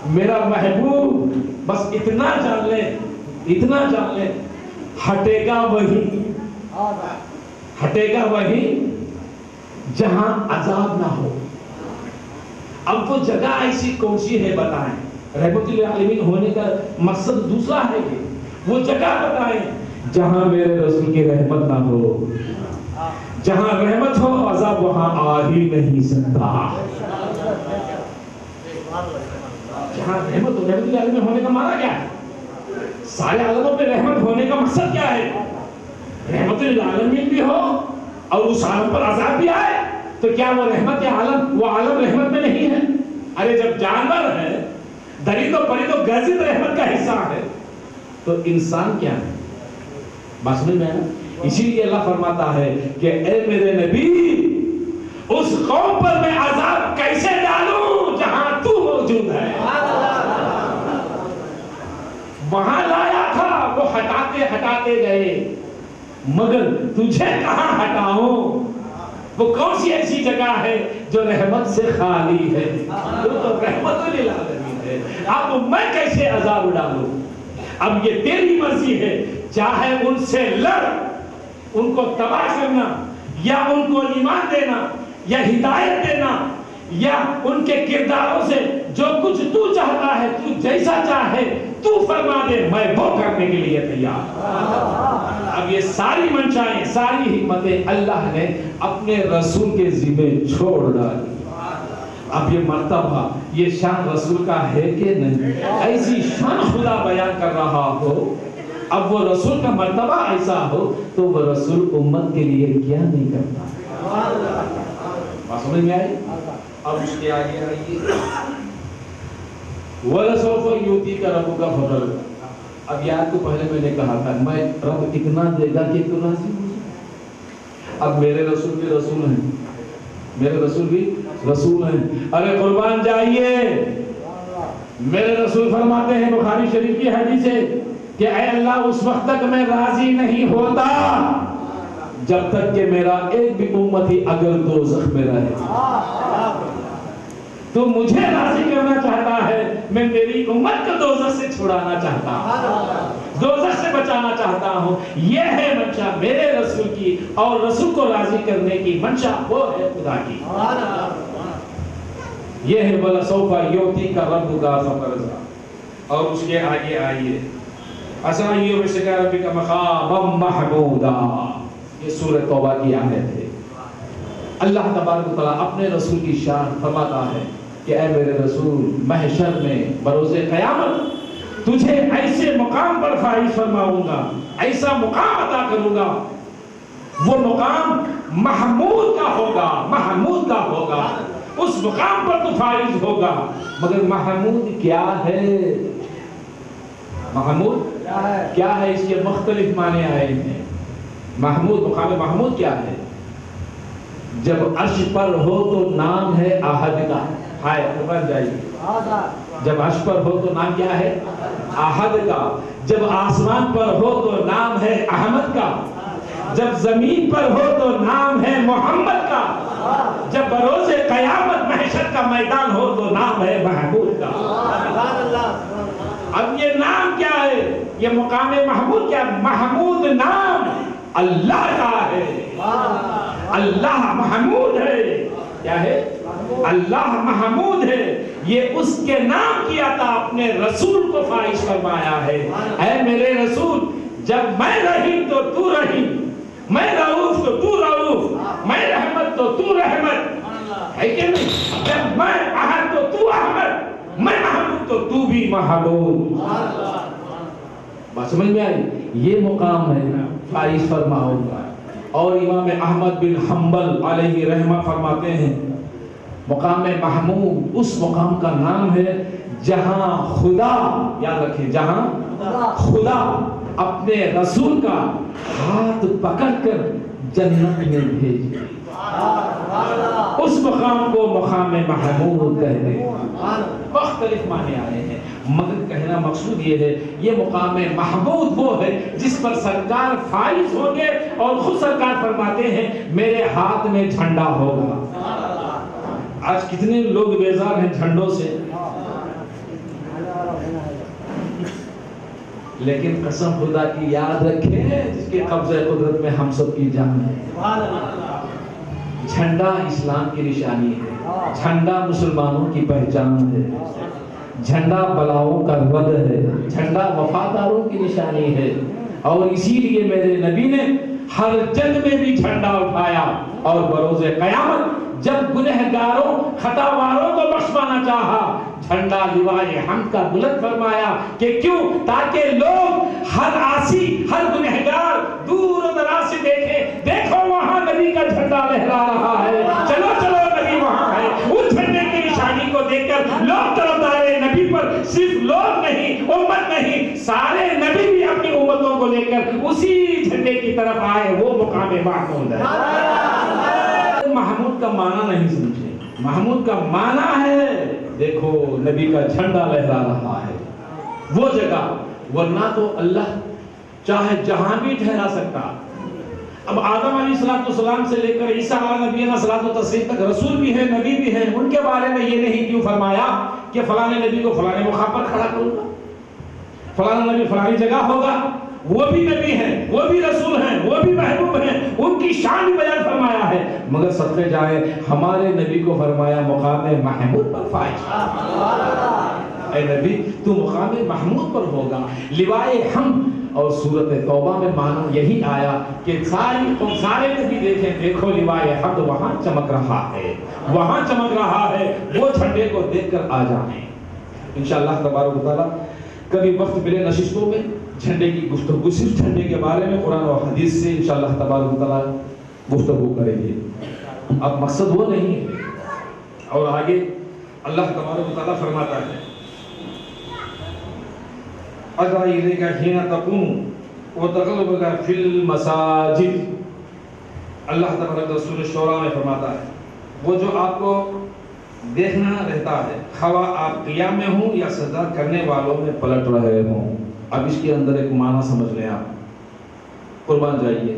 میرا محبوب بس اتنا جان لے، اتنا جان لے، ہٹے گا وہی جہاں عذاب نہ ہو۔ اب وہ جگہ ایسی کون سی ہے بتائیں؟ رحمت للعالمین ہونے کا مقصد دوسرا ہے کہ وہ جگہ بتائیں جہاں میرے رسول کی رحمت نہ ہو۔ جہاں رحمت ہو عذاب وہاں آ ہی نہیں سکتا۔ جہاں رحمت ہو، رحمت للعالمین ہونے کا معنی کیا ہے؟ سارے عالموں پہ رحمت ہونے کا مقصد کیا ہے؟ رحمت للعالمین بھی ہو اور اس عالم پر عذاب بھی آئے تو کیا وہ رحمت عالم، وہ عالم رحمت میں نہیں ہے؟ ارے جب جانور ہے، درند و پرند و گزند رحمت کا حصہ ہے تو انسان کیا ہے؟ بات سمجھ میں ہے؟ اسی لیے اللہ فرماتا ہے کہ اے میرے نبی اس قوم پر میں عذاب کیسے ڈالوں جہاں تو موجود ہے۔ وہاں لایا تھا، وہ ہٹاتے گئے، مگر تجھے کہاں ہٹاؤں؟ وہ کون سی ایسی جگہ ہے جو رحمت سے خالی ہے؟ وہ تو رحمت للعالمین ہے۔ اب میں کیسے عذاب ڈالوں؟ اب یہ تیری مرضی ہے، چاہے ان سے لڑ، ان کو تباہ کرنا یا ان کو ایمان دینا یا ہدایت دینا یا ان کے کرداروں سے جو کچھ تو چاہتا ہے، تو جیسا چاہے تو فرما دے، میں وہ کرنے کے لیے تیار۔ اب یہ ساری منشائیں، ساری حکمتیں اللہ نے اپنے رسول کے ذمہ چھوڑ ڈالی۔ اب یہ مرتبہ، یہ شان رسول کا ہے کہ نہیں؟ ایسی شان خدا بیان کر رہا ہو، اب وہ رسول کا مرتبہ ایسا ہو تو وہ رسول امت کے لیے کیا نہیں کرتا؟ بات سمجھ میں آئی؟ اب اس کے آگے آئیے، وَلَسَوْفَ يُؤْتِيكَ رَبُّكَ فَتَرْضَىٰ۔ اب یاد کو پہلے میں نے کہا تھا میں رب اتنا دے گا کہ تو راضی ہو جائے۔ اب میرے رسول بھی رسول ہیں، میرے رسول بھی رسول ہیں۔ ارے قربان جائیے، میرے رسول فرماتے ہیں بخاری شریف کی حدیث ہے کہ اے اللہ اس وقت تک میں راضی نہیں ہوتا جب تک کہ میرا ایک بھی امتی اگر دوزخ میں رہے۔ تو مجھے راضی کرنا چاہتا ہے، میں میری امت کو دوزخ سے چھڑانا چاہتا ہوں، دوزخ سے بچانا چاہتا ہوں۔ یہ ہے منشا میرے رسول کی، اور رسول کو راضی کرنے کی منشا وہ ہے خدا کی۔ یہ ہے وَلَسَوْفَ يُؤْتِيكَ رَبُّكَ فَتَرْضَىٰ۔ اور اس کے آگے آئیے، عَسَىٰ أَن يُبْدِلَكَ رَبُّكَ مَقَامًا مَحْمُودًا۔ یہ سورہ توبہ کی آیت ہے۔ اللہ تبارک و تعالیٰ اپنے رسول کی شان فرماتا ہے کہ اے میرے رسول، محشر میں بروز قیامت تجھے ایسے مقام پر فائز فرماؤں گا، ایسا مقام عطا کروں گا، وہ مقام محمود کا ہوگا، محمود کا ہوگا، اس مقام پر تو فائز ہوگا۔ مگر محمود کیا ہے؟ محمود کیا ہے؟ اس کے مختلف معنی آئے ہیں۔ محمود، مقام محمود کیا ہے؟ جب عرش پر ہو تو نام ہے احد کا، ہائے قربان جائیے، جب عرش پر ہو تو نام کیا ہے؟ احد کا۔ جب آسمان پر ہو تو نام ہے احمد کا۔ جب زمین پر ہو تو نام ہے محمد کا۔ جب بروز قیامت محشر کا میدان ہو تو نام ہے محمود کا۔ اب یہ نام کیا ہے؟ یہ مقام محمود کیا ہے؟ محمود نام اللہ کا ہے۔ اللہ محمود ہے۔ کیا ہے؟ اللہ محمود ہے۔ یہ اس کے نام کی عطا اپنے رسول کو فائز فرمایا ہے۔ اے میرے رسول، جب میں رحیم تو تو رحیم، میں رؤوف تو تو رؤوف، میں رحمت تو تو رحمت، ہے کہ نہیں؟ جب میں احد تو تو احمد، میں محمود تو تو بھی محمود۔ بات سمجھ میں آئی؟ یہ مقام ہے، فائز فرماؤں گا۔ اور امام احمد بن حنبل علیہ رحمہ فرماتے ہیں مقام محمود اس مقام کا نام ہے جہاں خدا، یاد رکھیں، جہاں خدا اپنے رسول کا ہاتھ پکڑ کر جنت میں بھیج، اس مقام کو مقام محمود کہتے ہیں۔ مختلف معنی آئے ہیں، مگر کہنا مقصود یہ ہے یہ مقام محمود وہ ہے جس پر سرکار فائز ہوں گے، اور خود سرکار فرماتے ہیں میرے ہاتھ میں جھنڈا ہوگا۔ آج کتنے لوگ بیزار ہیں جھنڈوں سے، لیکن قسم خدا کی یاد رکھیں جس کے قبضہ قدرت میں ہم سب کی جان ہے. جھنڈا اسلام کی نشانی ہے، جھنڈا مسلمانوں کی پہچان ہے، جھنڈا بلاؤں کا رد ہے، جھنڈا وفاداروں کی نشانی ہے. اور اسی لیے میرے نبی نے ہر جنگ میں بھی جھنڈا اٹھایا اور بروز قیامت جب گنہگاروں خطاواروں کو بخشوانا چاہا جھنڈا لوائے حمد کا بلند فرمایا. کہ کیوں؟ تاکہ لوگ ہر عاصی ہر گنہگار دور و دراز سے دیکھیں، دیکھو وہاں نبی کا جھنڈا لہرا رہا ہے، چلو چلو نبی وہاں ہے. اس جھنڈے کی نشانی کو دیکھ کر لوگ طرفدار نبی پر صرف لوگ نہیں، امت نہیں، سارے نبی بھی اپنی امتوں کو لے کر اسی جھنڈے کی طرف آئے. وہ مقام محمود ہے. محمود کا معنی نہیں سمجھے. محمود کا معنی ہے دیکھو نبی کا جھنڈا لہرا رہا ہے وہ جگہ، ورنہ تو اللہ چاہے جہاں بھی ٹھہرا سکتا. اب آدم علیہ السلام سے لے کر عیسیٰ علیہ نبی صلاۃ و تسلیم تک رسول بھی ہیں نبی بھی ہیں، ان کے بارے میں یہ نہیں کیوں فرمایا کہ فلانے نبی کو فلانے مقام پر کھڑا کروں گا، فلانا نبی فلانی جگہ ہوگا. وہ بھی نبی ہیں، وہ بھی رسول ہیں، وہ بھی محبوب ہیں، ان کی شان بھی بیان فرمایا ہے. مگر صدقے جائیں ہمارے نبی کو فرمایا مقام محمود پر فائز. اے نبی تو مقام محمود پر ہوگا. لوائے حمد اور سورۃ توبہ میں معنی یہی آیا کہ سارے نبی دیکھیں، دیکھو لوائے حمد وہاں چمک رہا ہے، وہاں چمک رہا ہے. وہ جھنڈے کو دیکھ کر آ جائیں. انشاءاللہ تبارک و تعالی کبھی وقت ملے نشستوں میں جھنڈے کی گفتگو صرف جھنڈے کے بارے میں قرآن و حدیث سے انشاءاللہ تبارک و تعالی گفتگو کریں گے. اب مقصد وہ نہیں ہے. اور آگے اللہ تبارک و تعالی فرماتا ہے اَذَا إِلَيْكَ حِينَ تَقُومُ وَتَقَلُّبَكَ فِي الْمَسَاجِدِ. اللہ تبارک سورۃ شعراء میں فرماتا ہے وہ جو آپ کو دیکھنا رہتا ہے خواہ آپ قیام میں ہوں یا سجدہ کرنے والوں میں پلٹ رہے ہوں. اب اس کے اندر ایک معنی سمجھ لیں آپ، قربان جائیے.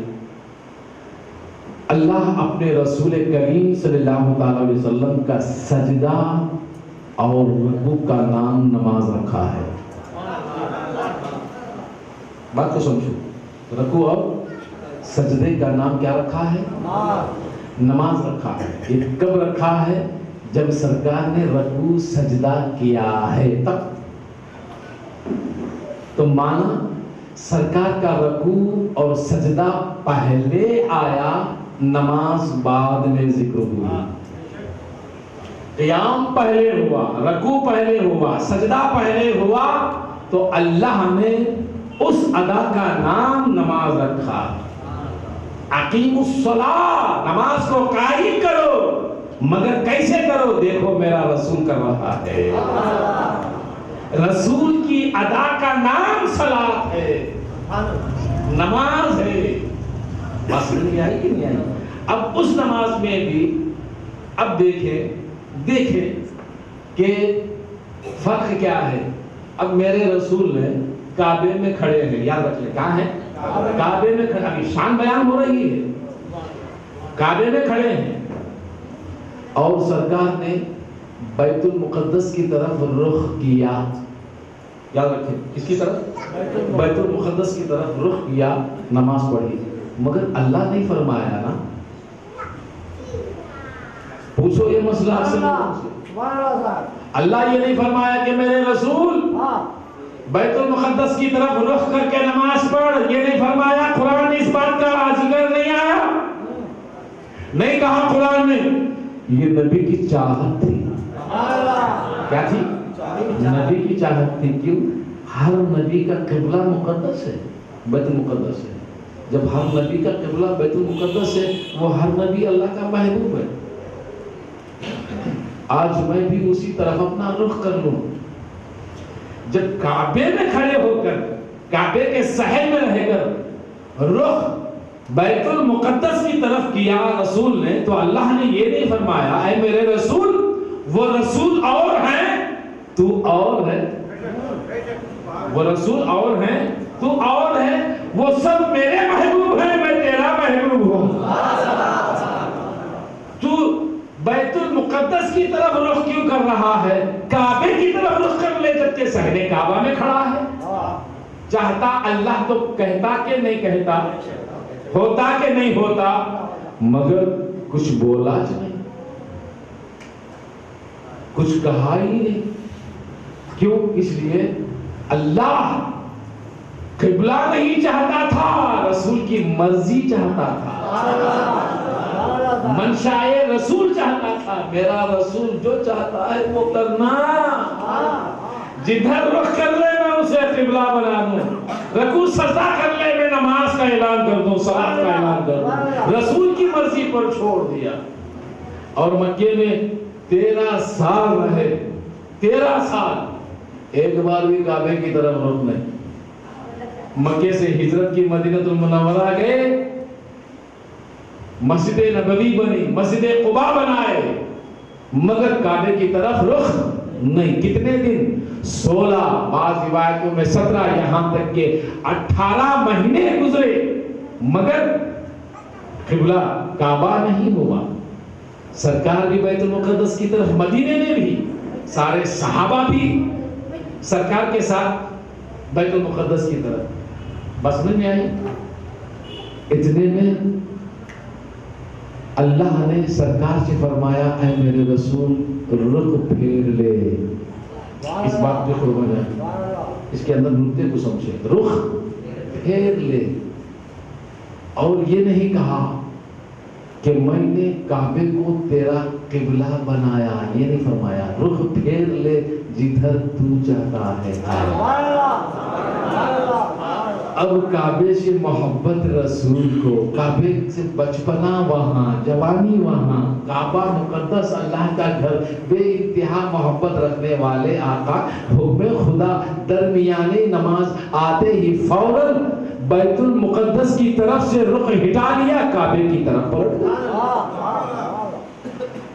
اللہ اپنے رسول کریم صلی اللہ تعالی علیہ وسلم کا سجدہ اور رکوع کا نام نماز رکھا ہے. بات کو سمجھو، رکوع اور سجدے کا نام کیا رکھا ہے؟ نماز رکھا ہے. یہ کب رکھا ہے؟ جب سرکار نے رکوع سجدہ کیا ہے تب. تو مانا سرکار کا رکوع اور سجدہ پہلے آیا، نماز بعد میں ذکر ہوئی. قیام پہلے ہوا، رکوع پہلے ہوا، سجدہ پہلے ہوا، تو اللہ نے اس ادا کا نام نماز رکھا. اقیموا الصلاۃ، نماز کو قائم کرو. مگر کیسے کرو؟ دیکھو میرا رسول کر رہا ہے. رسول کی ادا کا نام صلاۃ ہے، نماز ہے. بات سمجھ میں آئی کہ نہیں آئی؟ اب اس نماز میں بھی اب دیکھیں کہ فرق کیا ہے. اب میرے رسول نے کعبے میں کھڑے ہیں، یاد رکھ لیں کہاں ہے؟ کعبے میں کھڑے. ابھی شان بیان ہو رہی ہے. کعبے میں کھڑے ہیں اور سرکار نے بیت المقدس کی طرف رخ کیا. یاد رکھیں کس کی طرف؟ بیت المقدس کی طرف رخ کیا، نماز پڑھی. مگر اللہ نہیں فرمایا نا، پوچھو یہ مسئلہ اصل اللہ یہ نہیں فرمایا کہ میرے رسول بیت المقدس کی طرف رخ کر کے نماز پڑھ. یہ نہیں فرمایا. قرآن میں اس بات کا ذکر نہیں آیا. نہیں کہا قرآن نے. یہ نبی کی چاہت تھی. کیا تھی؟ نبی کی چاہت تھی. کیوں؟ ہر نبی کا قبلہ مقدس ہے، بیت المقدس ہے. جب ہر نبی کا قبلہ بیت المقدس ہے، وہ ہر نبی اللہ کا محبوب ہے. آج میں بھی اسی طرف اپنا رخ کر لوں. جب کعبے میں کھڑے ہو کر، کعبے کے صحن میں رہ کر رخ بیت المقدس کی طرف کیا رسول نے، تو اللہ نے یہ نہیں فرمایا اے میرے رسول وہ رسول اور ہیں تو اور ہے، وہ رسول اور ہیں تو اور ہے، وہ سب میرے محبوب ہیں، میں تیرا محبوب ہوں. تو بیت المقدس کی طرف رخ کیوں کر رہا ہے؟ کعبے کی طرف رخ کر لے جبکہ صحن کعبہ میں کھڑا ہے. چاہتا اللہ تو کہتا کہ نہیں کہتا، ہوتا کہ نہیں ہوتا، مگر کچھ بولا نہیں، کچھ کہا ہی نہیں. کیوں؟ اس لیے اللہ قبلہ نہیں چاہتا تھا، رسول کی مرضی چاہتا تھا، منشائے رسول چاہتا تھا. میرا رسول جو چاہتا ہے وہ کرنا، جدھر رخ کر لے میں اسے قبلہ بنا دوں، رکوع سجدہ کر لے میں نماز کا اعلان کر دوں، صلاۃ کا اعلان کر دوں. رسول کی مرضی پر چھوڑ دیا. اور مکے میں 13 سال رہے، 13 سال ایک بار بھی کعبے کی طرف رخ نہیں. مکے سے ہجرت کی مدینہ المنورہ گئے، مسجد نبوی بنی، مسجد قباء بنائے، مگر کعبے کی طرف رخ نہیں. کتنے دن؟ 16، بعض روایتوں میں 17، یہاں تک کہ 18 مہینے گزرے، مگر قبلہ کعبہ نہیں ہوا. سرکار بھی بیت المقدس کی طرف، مدینے میں بھی سارے صحابہ بھی سرکار کے ساتھ بیت المقدس کی طرف. بس نہیں آئی. اتنے میں اللہ نے سرکار سے فرمایا، اے میرے رسول رخ پھیر لے. اس بات پہ قربان جائے، اس کے اندر نکتے کو سمجھے. رخ پھیر لے. اور یہ نہیں کہا کہ میں نے کعبے کو تیرا قبلہ بنایا، یہ نہیں فرمایا. رخ پھیر لے جدھر تو چاہتا ہے. اب کعبے سے محبت رسول کو، کعبے سے بچپنا وہاں، جوانی وہاں، کعبہ مقدس اللہ کا گھر، بے انتہا محبت رکھنے والے آقا، حکم خدا، درمیانے نماز آتے ہی فوراً بیت المقدس کی طرف سے رخ ہٹا لیا، کعبے کی طرف پلٹ.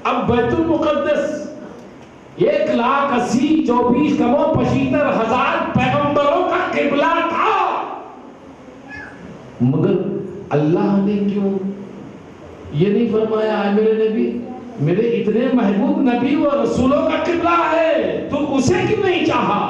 اب بیت المقدس 1,80,24 کم و 75,000 پیغمبروں کا قبلہ تھا، مگر اللہ نے کیوں یہ نہیں فرمایا، اے میرے نبی، میرے اتنے محبوب نبی و رسولوں کا قبلہ ہے، تو اسے کیوں نہیں چاہا،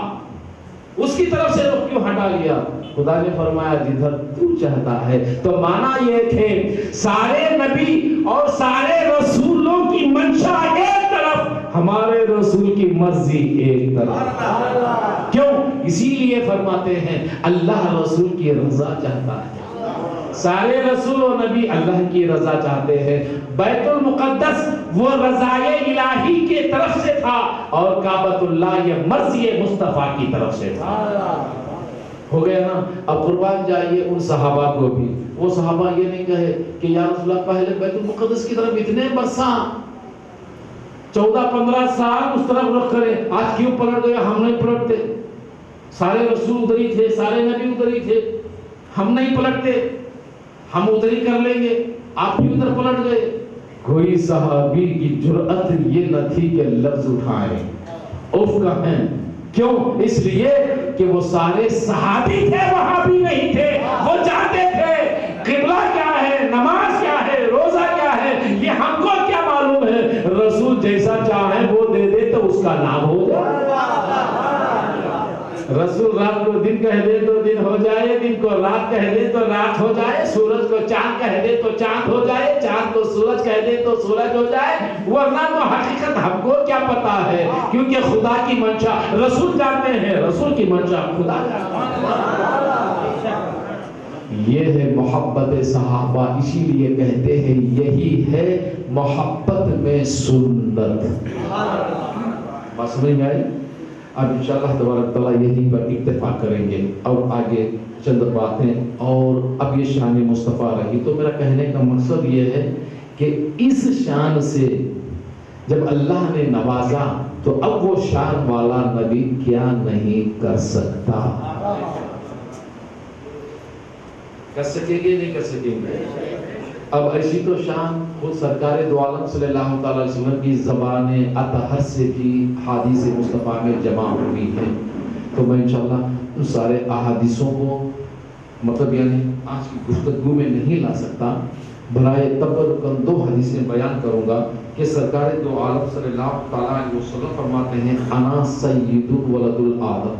اس کی طرف سے رخ کیوں ہٹا لیا؟ خدا نے فرمایا جدھر تو چاہتا ہے. تو معنی یہ تھے سارے نبی اور سارے رسولوں کی منشا ایک طرف، ہمارے رسول کی مرضی ایک طرف. کیوں؟ اسی لیے فرماتے ہیں اللہ رسول کی رضا چاہتا ہے. سارے رسول و نبی اللہ کی رضا چاہتے ہیں. بیت المقدس وہ رضائے الہی کے طرف سے تھا، اور کعبۃ اللہ یہ مرضی مصطفیٰ کی طرف سے تھا. ہو گیا نا؟ اب قربان جائیے ان صحابہ کو بھی. وہ صحابہ یہ نہیں کہے کہ یا رسول اللہ پہلے بیت المقدس کی طرف اتنے برساں 14-15 سال اس طرف رخ کرے، آج کیوں پلٹ گئے؟ ہم نہیں پلٹتے. سارے رسول ادھر ہی تھے، سارے نبی ادھر ہی تھے، ہم نہیں پلٹتے، ہم ادھر ہی کر لیں گے، آپ کیوں ادھر پلٹ گئے؟ کوئی صحابی کی جرأت یہ نہ تھی کہ لفظ اٹھائیں، اف کہیں. کیوں؟ اس لیے کہ وہ سارے صحابی تھے، وہابی نہیں تھے. وہ جانتے تھے قبلہ کیا ہے، نماز کیا ہے، روزہ کیا ہے، یہ ہم کو کیا معلوم ہے. رسول جیسا چاہے وہ دے دے تو اس کا نام ہو جائے. رسول رات کو دن کہہ دے تو دن ہو جائے، دن کو رات کہہ دے تو رات ہو جائے، سورج کو چاند کہہ دے تو چاند ہو جائے، چاند کو سورج کہہ دے تو سورج ہو جائے. ورنہ تو حقیقت ہم کو کیا پتا ہے، کیونکہ خدا کی منشا رسول جانتے ہیں، رسول کی منشا خدا جانتے ہیں. یہ ہے محبت صحابہ. اسی لیے کہتے ہیں یہی ہے محبت میں سنت. بات سمجھ میں آئی؟ اب انشاءاللہ تبارک تعالیٰ یہیں پر اکتفا کریں گے اور آگے چند باتیں. اور اب یہ شان مصطفیٰ رہی. تو میرا کہنے کا مقصد یہ ہے کہ اس شان سے جب اللہ نے نوازا تو اب وہ شان والا نبی کیا نہیں کر سکتا. کر سکیں گے نہیں کر سکیں گے؟ اب ایسی تو شان خود سرکار دو عالم صلی اللہ تعالی علیہ وسلم کی زبان اطہر سے بھی حدیث مصطفیٰ میں جمع ہوئی ہے. تو میں انشاءاللہ ان سارے احادیثوں کو مطلب یعنی آج کی گفتگو میں نہیں لا سکتا. برائے تبرکن 2 حدیثیں بیان کروں گا کہ سرکار دو عالم صلی اللہ تعالی علیہ وسلم فرماتے ہیں انا سید ولد الآدم.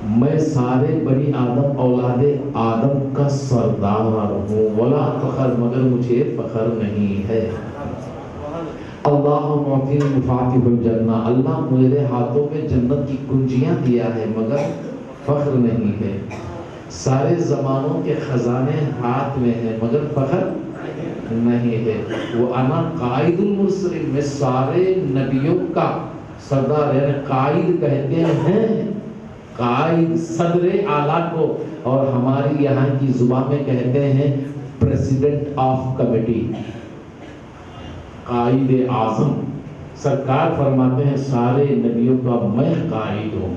میں سارے بنی آدم اولاد آدم کا سردار ہوں، ولا فخر، مگر مجھے فخر نہیں ہے۔ اللہ معطی مفاتیح الجنہ، اللہ میرے ہاتھوں میں جنت کی کنجیاں دیا ہے مگر فخر نہیں ہے۔ سارے زمانوں کے خزانے ہاتھ میں ہیں مگر فخر نہیں ہے۔ وہ انا قائد المرسلین، میں سارے نبیوں کا سردار، یعنی قائد کہتے ہیں قائد صدر اعلیٰ کو، اور ہماری یہاں کی زبان میں کہتے ہیں president of committee, Quaid Azam. سرکار فرماتے ہیں سارے نبیوں کا میں قائد ہوں،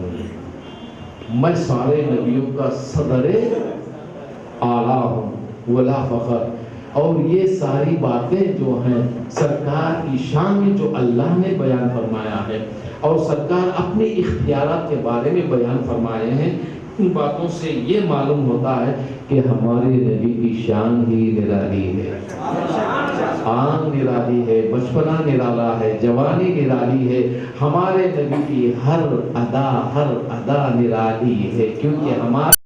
میں سارے نبیوں کا صدر اعلیٰ ہوں، ولا فخر۔ اور یہ ساری باتیں جو ہیں سرکار کی شان میں جو اللہ نے بیان فرمایا ہے اور سرکار اپنے اختیارات کے بارے میں بیان فرمائے ہیں، ان باتوں سے یہ معلوم ہوتا ہے کہ ہمارے نبی کی شان ہی نرالی ہے، آن نرالی ہے، بچپنا نرالا ہے، جوانی نرالی ہے۔ ہمارے نبی کی ہر ادا نرالی ہے، کیونکہ ہمارے